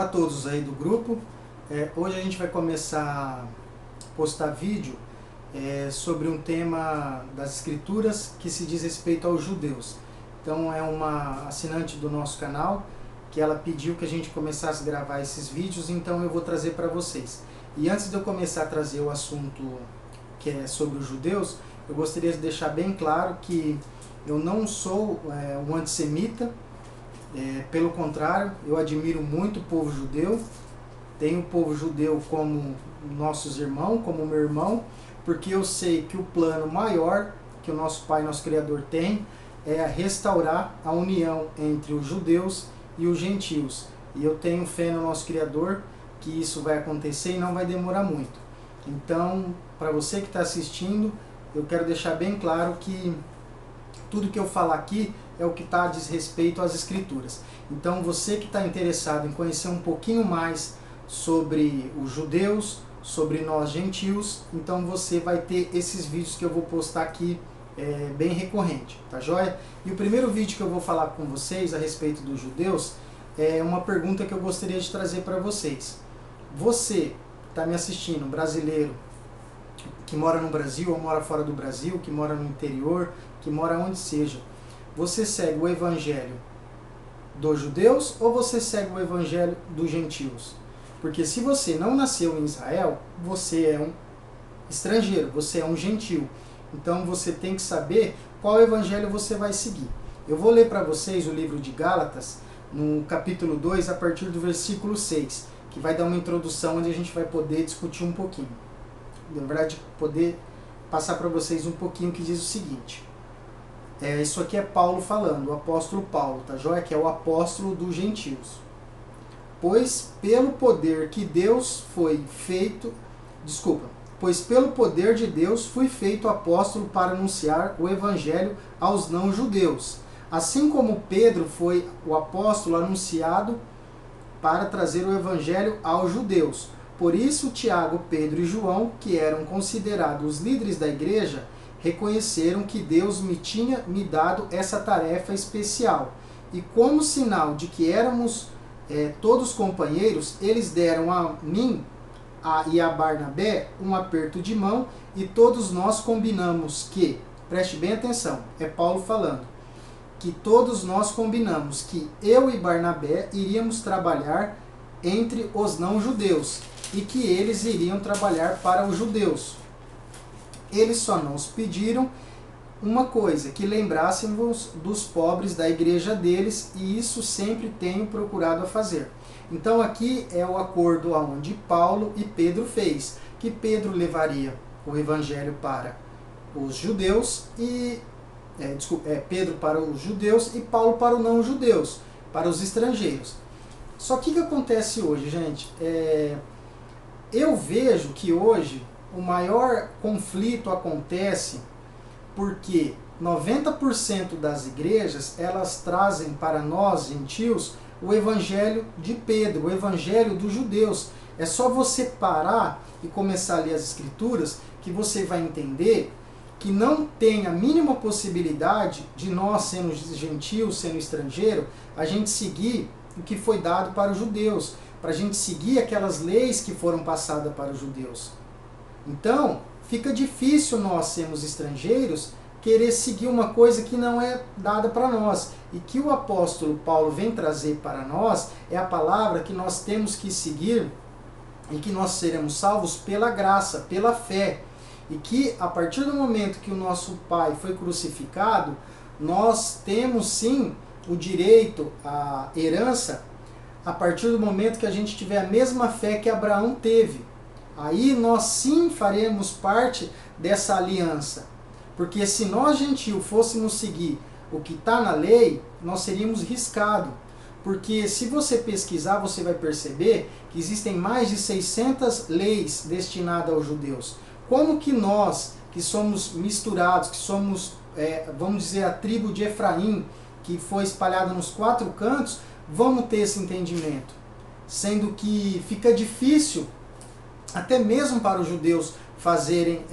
A todos aí do grupo. Hoje a gente vai começar a postar vídeo sobre um tema das escrituras que se diz respeito aos judeus. Então é uma assinante do nosso canal que ela pediu que a gente começasse a gravar esses vídeos, então eu vou trazer para vocês. E antes de eu começar a trazer o assunto que é sobre os judeus, eu gostaria de deixar bem claro que eu não sou um antissemita. Pelo contrário, eu admiro muito o povo judeu, tenho o povo judeu como nossos irmãos, como meu irmão, porque eu sei que o plano maior que o nosso Pai, nosso Criador tem, é restaurar a união entre os judeus e os gentios. E eu tenho fé no nosso Criador que isso vai acontecer e não vai demorar muito. Então, para você que está assistindo, eu quero deixar bem claro que tudo que eu falar aqui é o que diz respeito às Escrituras. Então você que está interessado em conhecer um pouquinho mais sobre os judeus, sobre nós gentios, então você vai ter esses vídeos que eu vou postar aqui bem recorrente, tá joia? E o primeiro vídeo que eu vou falar com vocês a respeito dos judeus é uma pergunta que eu gostaria de trazer para vocês. Você está me assistindo, brasileiro, que mora no Brasil ou mora fora do Brasil, que mora no interior, que mora onde seja, você segue o evangelho dos judeus ou você segue o evangelho dos gentios? Porque se você não nasceu em Israel, você é um estrangeiro, você é um gentio. Então você tem que saber qual evangelho você vai seguir. Eu vou ler para vocês o livro de Gálatas, no capítulo 2, a partir do versículo 6, que vai dar uma introdução onde a gente vai poder discutir um pouquinho. Na verdade, poder passar para vocês um pouquinho que diz o seguinte. Isso aqui é Paulo falando, o apóstolo Paulo, tá joia? Que é o apóstolo dos gentios. Pois pelo poder de Deus fui feito apóstolo para anunciar o evangelho aos não-judeus, assim como Pedro foi o apóstolo anunciado para trazer o evangelho aos judeus. Por isso Tiago, Pedro e João, que eram considerados os líderes da igreja, reconheceram que Deus me tinha me dado essa tarefa especial. E como sinal de que éramos todos companheiros, eles deram a mim e a Barnabé um aperto de mão e todos nós combinamos que, preste bem atenção, é Paulo falando, que todos nós combinamos que eu e Barnabé iríamos trabalhar entre os não-judeus e que eles iriam trabalhar para os judeus. Eles só nos pediram uma coisa, que lembrássemos dos pobres da igreja deles, e isso sempre tenho procurado a fazer. Então aqui é o acordo onde Paulo e Pedro fez, que Pedro levaria o evangelho para os judeus, Pedro para os judeus e Paulo para os não-judeus, para os estrangeiros. Só que o que acontece hoje, gente? Eu vejo que hoje o maior conflito acontece porque 90% das igrejas, elas trazem para nós, gentios, o evangelho de Pedro, o evangelho dos judeus. É só você parar e começar a ler as escrituras que você vai entender que não tem a mínima possibilidade de nós, sendo gentios, sendo estrangeiro, a gente seguir o que foi dado para os judeus, para a gente seguir aquelas leis que foram passadas para os judeus. Então, fica difícil nós, sermos estrangeiros, querer seguir uma coisa que não é dada para nós. E que o apóstolo Paulo vem trazer para nós é a palavra que nós temos que seguir e que nós seremos salvos pela graça, pela fé. E que a partir do momento que o nosso Pai foi crucificado, nós temos sim o direito à herança a partir do momento que a gente tiver a mesma fé que Abraão teve. Aí nós sim faremos parte dessa aliança. Porque se nós, gentios, fôssemos seguir o que está na lei, nós seríamos riscados. Porque se você pesquisar, você vai perceber que existem mais de 600 leis destinadas aos judeus. Como que nós, que somos misturados, que somos, vamos dizer, a tribo de Efraim, que foi espalhada nos 4 cantos, vamos ter esse entendimento? Sendo que fica difícil até mesmo para os judeus fazerem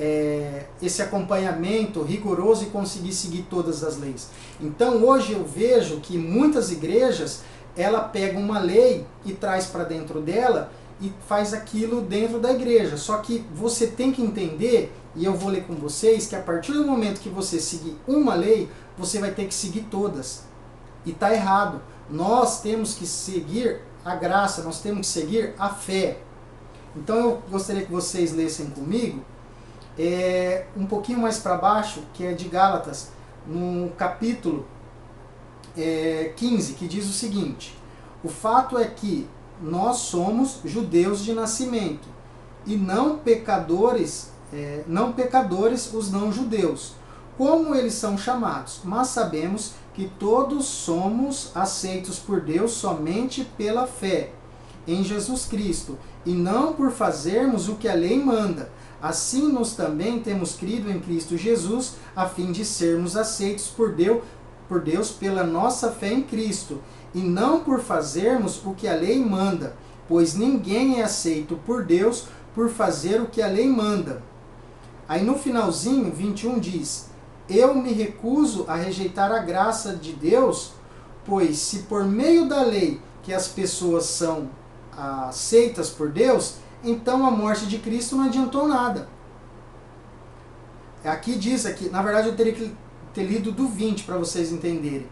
esse acompanhamento rigoroso e conseguir seguir todas as leis. Então hoje eu vejo que muitas igrejas ela pega uma lei e traz para dentro dela e faz aquilo dentro da igreja. Só que você tem que entender, e eu vou ler com vocês, que a partir do momento que você seguir uma lei, você vai ter que seguir todas. E está errado. Nós temos que seguir a graça, nós temos que seguir a fé. Então eu gostaria que vocês lessem comigo um pouquinho mais para baixo, que é de Gálatas, no capítulo 15, que diz o seguinte: o fato é que nós somos judeus de nascimento, e não pecadores os não-judeus, como eles são chamados, mas sabemos que todos somos aceitos por Deus somente pela fé em Jesus Cristo, e não por fazermos o que a lei manda. Assim nós também temos crido em Cristo Jesus, a fim de sermos aceitos por Deus pela nossa fé em Cristo, e não por fazermos o que a lei manda, pois ninguém é aceito por Deus por fazer o que a lei manda. Aí no finalzinho, 21 diz: eu me recuso a rejeitar a graça de Deus, pois se por meio da lei que as pessoas são aceitas por Deus, então a morte de Cristo não adiantou nada. Aqui diz, na verdade eu teria que ter lido do 20 para vocês entenderem,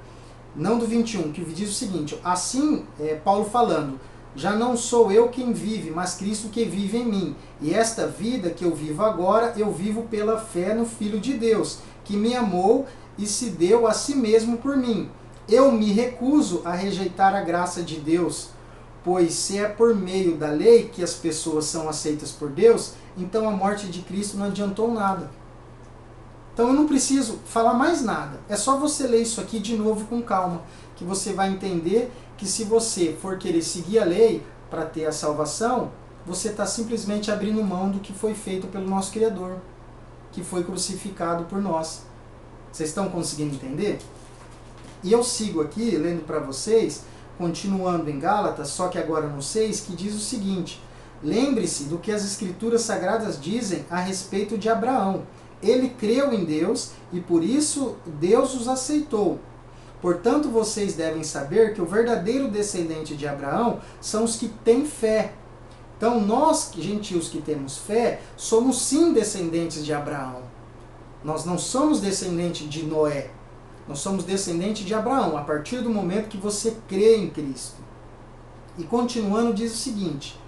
não do 21, que diz o seguinte: assim, Paulo falando, já não sou eu quem vive, mas Cristo que vive em mim. E esta vida que eu vivo agora, eu vivo pela fé no Filho de Deus, que me amou e se deu a si mesmo por mim. Eu me recuso a rejeitar a graça de Deus, pois se é por meio da lei que as pessoas são aceitas por Deus, então a morte de Cristo não adiantou nada. Então eu não preciso falar mais nada. É só você ler isso aqui de novo com calma, que você vai entender que se você for querer seguir a lei para ter a salvação, você está simplesmente abrindo mão do que foi feito pelo nosso Criador, que foi crucificado por nós. Vocês estão conseguindo entender? E eu sigo aqui, lendo para vocês, continuando em Gálatas, só que agora no 6, que diz o seguinte: lembre-se do que as Escrituras Sagradas dizem a respeito de Abraão. Ele creu em Deus e por isso Deus os aceitou. Portanto, vocês devem saber que o verdadeiro descendente de Abraão são os que têm fé. Então, nós, gentios que temos fé, somos sim descendentes de Abraão. Nós não somos descendentes de Noé. Nós somos descendentes de Abraão, a partir do momento que você crê em Cristo. E continuando, diz o seguinte: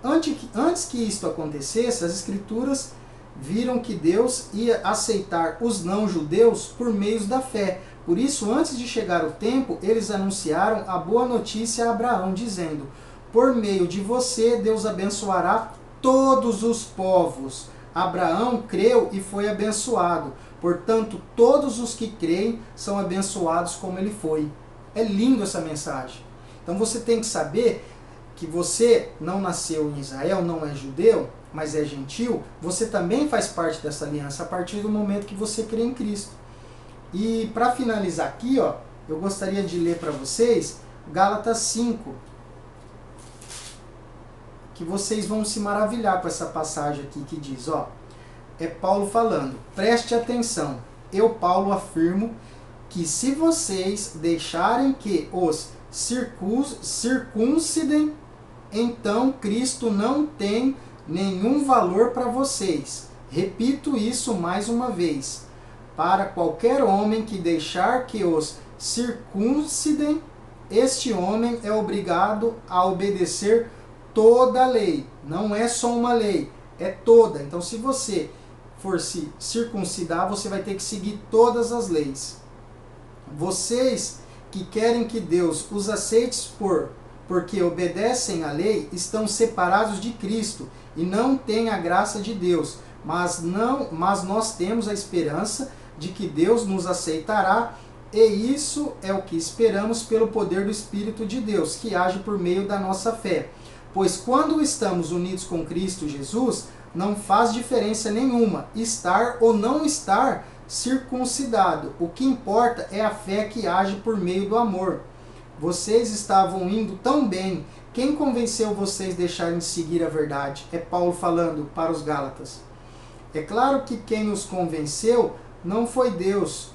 antes que isto acontecesse, as Escrituras viram que Deus ia aceitar os não-judeus por meio da fé. Por isso, antes de chegar o tempo, eles anunciaram a boa notícia a Abraão, dizendo: por meio de você, Deus abençoará todos os povos. Abraão creu e foi abençoado. Portanto, todos os que creem são abençoados como ele foi. É lindo essa mensagem. Então você tem que saber que você não nasceu em Israel, não é judeu, mas é gentil. Você também faz parte dessa aliança a partir do momento que você crê em Cristo. E para finalizar aqui, eu gostaria de ler para vocês Gálatas 5, que vocês vão se maravilhar com essa passagem aqui que diz, é Paulo falando: preste atenção, eu, Paulo, afirmo que se vocês deixarem que os circuncidem, então Cristo não tem nenhum valor para vocês. Repito isso mais uma vez: para qualquer homem que deixar que os circuncidem, este homem é obrigado a obedecer toda a lei. Não é só uma lei, é toda. Então, se você for se circuncidar, você vai ter que seguir todas as leis. Vocês que querem que Deus os aceite porque obedecem à lei, estão separados de Cristo e não têm a graça de Deus. Mas nós temos a esperança de que Deus nos aceitará, e isso é o que esperamos pelo poder do Espírito de Deus, que age por meio da nossa fé. Pois quando estamos unidos com Cristo Jesus, não faz diferença nenhuma estar ou não estar circuncidado. O que importa é a fé que age por meio do amor. Vocês estavam indo tão bem. Quem convenceu vocês a deixarem de seguir a verdade? É Paulo falando para os Gálatas. É claro que quem os convenceu não foi Deus.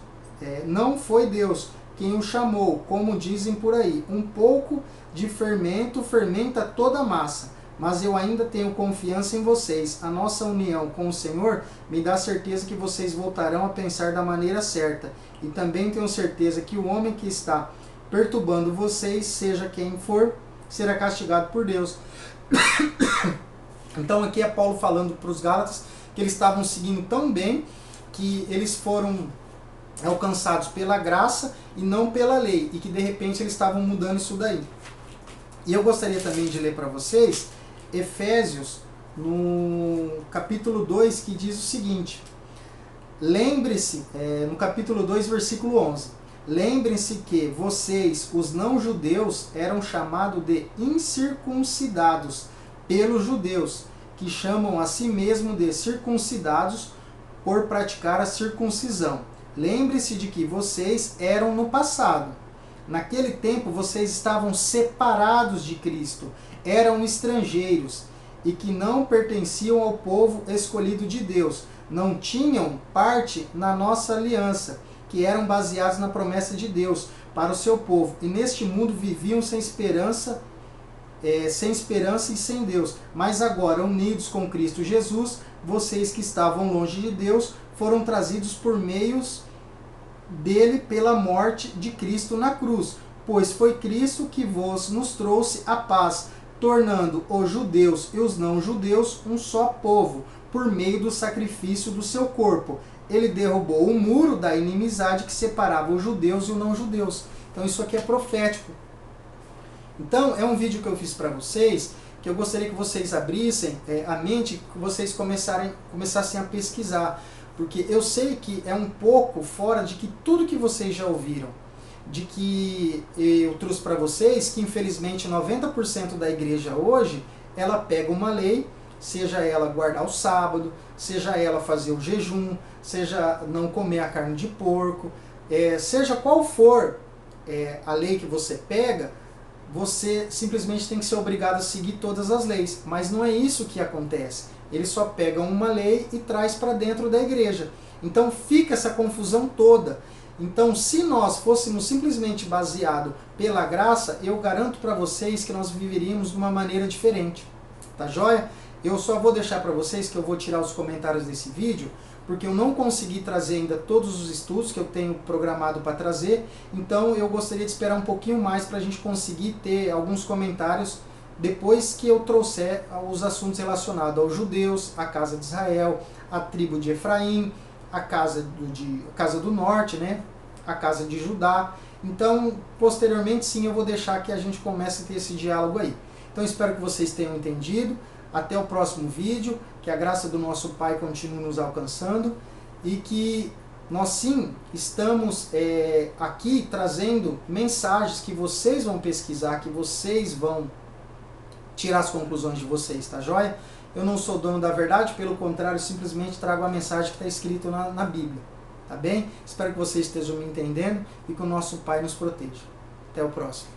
quem o chamou, como dizem por aí. Um pouco de fermento fermenta toda a massa, mas eu ainda tenho confiança em vocês. A nossa união com o Senhor me dá certeza que vocês voltarão a pensar da maneira certa. E também tenho certeza que o homem que está perturbando vocês, seja quem for, será castigado por Deus. Então aqui é Paulo falando para os Gálatas que eles estavam seguindo tão bem que eles foram alcançados pela graça e não pela lei, e que de repente eles estavam mudando isso daí. E eu gostaria também de ler para vocês Efésios, no capítulo 2, que diz o seguinte: lembre-se, no capítulo 2, versículo 11, lembrem-se que vocês, os não-judeus, eram chamados de incircuncidados pelos judeus, que chamam a si mesmos de circuncidados por praticar a circuncisão. Lembre-se de que vocês eram no passado. Naquele tempo vocês estavam separados de Cristo, eram estrangeiros e que não pertenciam ao povo escolhido de Deus. Não tinham parte na nossa aliança, que eram baseados na promessa de Deus para o seu povo. E neste mundo viviam sem esperança e sem Deus. Mas agora, unidos com Cristo Jesus, vocês que estavam longe de Deus foram trazidos por meios dele pela morte de Cristo na cruz, pois foi Cristo que nos trouxe a paz, tornando os judeus e os não-judeus um só povo, por meio do sacrifício do seu corpo. Ele derrubou o muro da inimizade que separava os judeus e os não-judeus. Então isso aqui é profético. Então é um vídeo que eu fiz para vocês, que eu gostaria que vocês abrissem a mente, que vocês começassem a pesquisar. Porque eu sei que é um pouco fora de que tudo que vocês já ouviram, de que eu trouxe para vocês, que infelizmente 90% da igreja hoje, ela pega uma lei, seja ela guardar o sábado, seja ela fazer o jejum, seja não comer a carne de porco, seja qual for a lei que você pega, você simplesmente tem que ser obrigado a seguir todas as leis. Mas não é isso que acontece. Eles só pegam uma lei e traz para dentro da igreja. Então fica essa confusão toda. Então, se nós fôssemos simplesmente baseado pela graça, eu garanto para vocês que nós viveríamos de uma maneira diferente. Tá joia? Eu só vou deixar para vocês que eu vou tirar os comentários desse vídeo, porque eu não consegui trazer ainda todos os estudos que eu tenho programado para trazer. Então eu gostaria de esperar um pouquinho mais para a gente conseguir ter alguns comentários depois que eu trouxer os assuntos relacionados aos judeus, a casa de Israel, a tribo de Efraim, a casa do norte, né? A casa de Judá. Então, posteriormente, sim, eu vou deixar que a gente comece a ter esse diálogo aí. Então, espero que vocês tenham entendido. Até o próximo vídeo. Que a graça do nosso Pai continue nos alcançando. E que nós, sim, estamos aqui trazendo mensagens que vocês vão pesquisar, que vocês vão tirar as conclusões de vocês, tá joia? Eu não sou dono da verdade, pelo contrário, simplesmente trago a mensagem que está escrita na Bíblia, tá bem? Espero que vocês estejam me entendendo e que o nosso Pai nos proteja. Até o próximo.